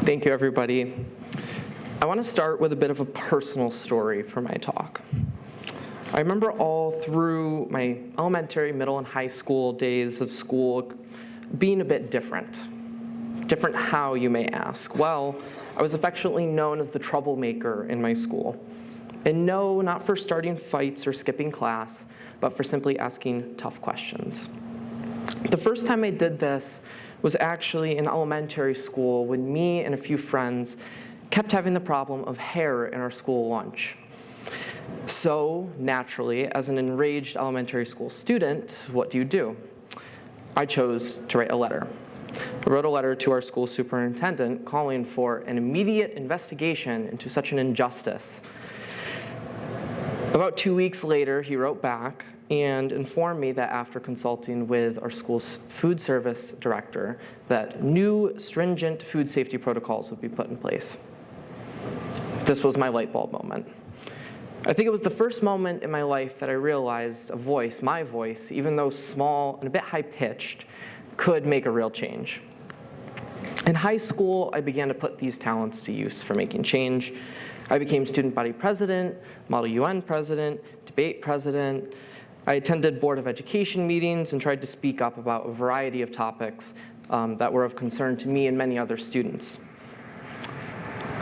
Thank you, everybody. I want to start with a bit of a personal story for my talk. I remember all through my elementary, middle, and high school days of school being a bit different. Different how, you may ask? Well, I was affectionately known as the troublemaker in my school. And no, not for starting fights or skipping class, but for simply asking tough questions. The first time I did this was actually in elementary school when me and a few friends kept having the problem of hair in our school lunch. So, naturally, as an enraged elementary school student, what do? I chose to write a letter. I wrote a letter to our school superintendent calling for an immediate investigation into such an injustice. About 2 weeks later, he wrote back and informed me that after consulting with our school's food service director, that new stringent food safety protocols would be put in place. This was my light bulb moment. I think it was the first moment in my life that I realized a voice, my voice, even though small and a bit high-pitched, could make a real change. In high school, I began to put these talents to use for making change. I became student body president, Model UN president, debate president. I attended Board of Education meetings and tried to speak up about a variety of topics that were of concern to me and many other students.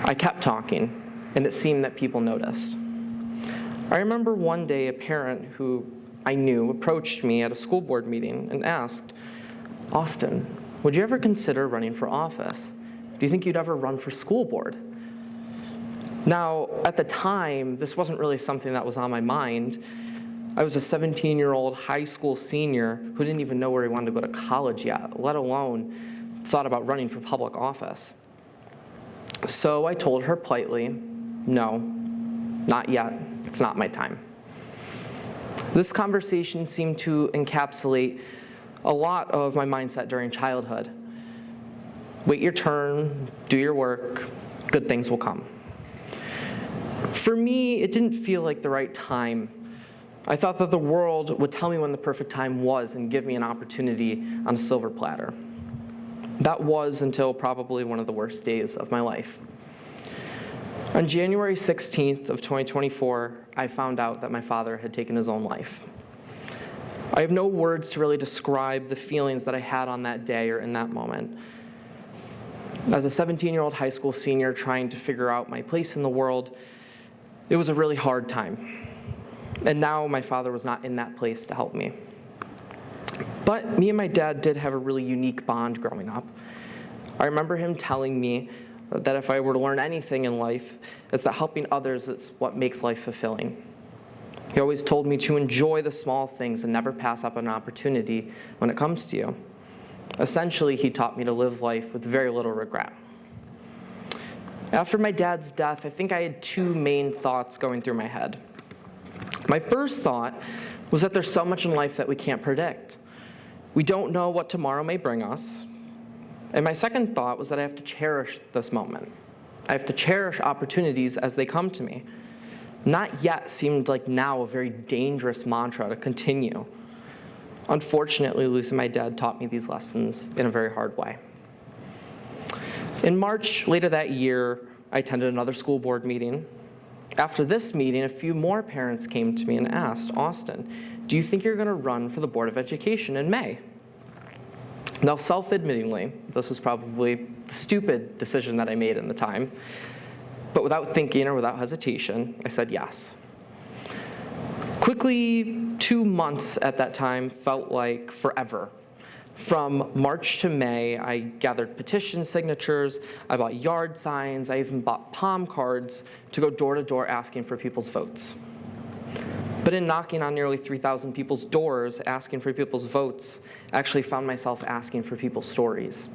I kept talking, and it seemed that people noticed. I remember one day a parent who I knew approached me at a school board meeting and asked, "Austin, would you ever consider running for office? Do you think you'd ever run for school board?" Now, at the time, this wasn't really something that was on my mind. I was a 17-year-old high school senior who didn't even know where he wanted to go to college yet, let alone thought about running for public office. So I told her politely, "No, not yet. It's not my time." This conversation seemed to encapsulate a lot of my mindset during childhood. Wait your turn, do your work, good things will come. For me, it didn't feel like the right time. I thought that the world would tell me when the perfect time was and give me an opportunity on a silver platter. That was until probably one of the worst days of my life. On January 16th of 2024, I found out that my father had taken his own life. I have no words to really describe the feelings that I had on that day or in that moment. As a 17-year-old high school senior trying to figure out my place in the world, it was a really hard time. And now my father was not in that place to help me. But me and my dad did have a really unique bond growing up. I remember him telling me that if I were to learn anything in life, it's that helping others is what makes life fulfilling. He always told me to enjoy the small things and never pass up an opportunity when it comes to you. Essentially, he taught me to live life with very little regret. After my dad's death, I think I had two main thoughts going through my head. My first thought was that there's so much in life that we can't predict. We don't know what tomorrow may bring us. And my second thought was that I have to cherish this moment. I have to cherish opportunities as they come to me. Not yet seemed like now a very dangerous mantra to continue. Unfortunately, losing my dad taught me these lessons in a very hard way. In March, later that year, I attended another school board meeting. After this meeting, a few more parents came to me and asked, "Austin, do you think you're going to run for the Board of Education in May?" Now, self-admittingly, this was probably the stupid decision that I made in the time, but without thinking or without hesitation, I said yes. Quickly, 2 months at that time felt like forever. From March to May, I gathered petition signatures, I bought yard signs, I even bought palm cards to go door to door asking for people's votes. But in knocking on nearly 3,000 people's doors asking for people's votes, I actually found myself asking for people's stories.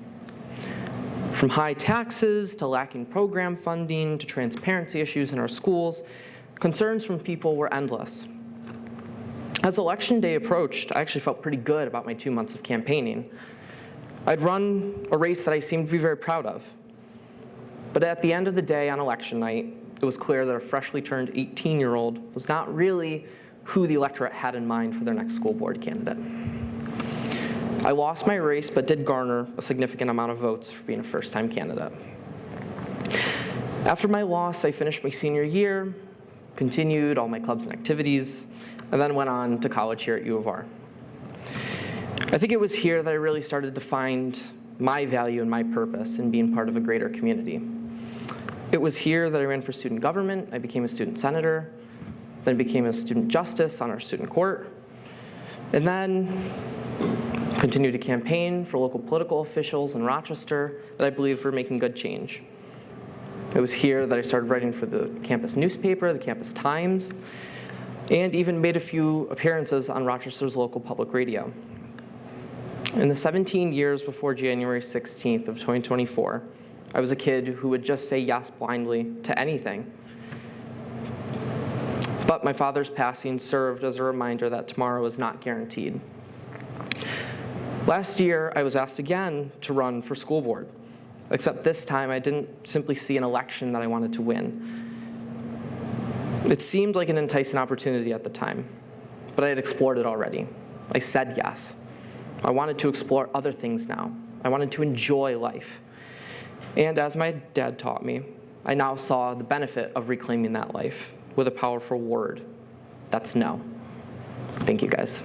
From high taxes to lacking program funding to transparency issues in our schools, concerns from people were endless. As election day approached, I actually felt pretty good about my 2 months of campaigning. I'd run a race that I seemed to be very proud of. But at the end of the day on election night, it was clear that a freshly turned 18-year-old was not really who the electorate had in mind for their next school board candidate. I lost my race, but did garner a significant amount of votes for being a first-time candidate. After my loss, I finished my senior year, continued all my clubs and activities, and then went on to college here at U of R. I think it was here that I really started to find my value and my purpose in being part of a greater community. It was here that I ran for student government, I became a student senator, then became a student justice on our student court, and then continued to campaign for local political officials in Rochester that I believe were making good change. It was here that I started writing for the campus newspaper, the Campus Times, and even made a few appearances on Rochester's local public radio. In the 17 years before January 16th of 2024, I was a kid who would just say yes blindly to anything. But my father's passing served as a reminder that tomorrow is not guaranteed. Last year, I was asked again to run for school board, except this time I didn't simply see an election that I wanted to win. It seemed like an enticing opportunity at the time, but I had explored it already. I said yes. I wanted to explore other things now. I wanted to enjoy life. And as my dad taught me, I now saw the benefit of reclaiming that life with a powerful word. That's no. Thank you, guys.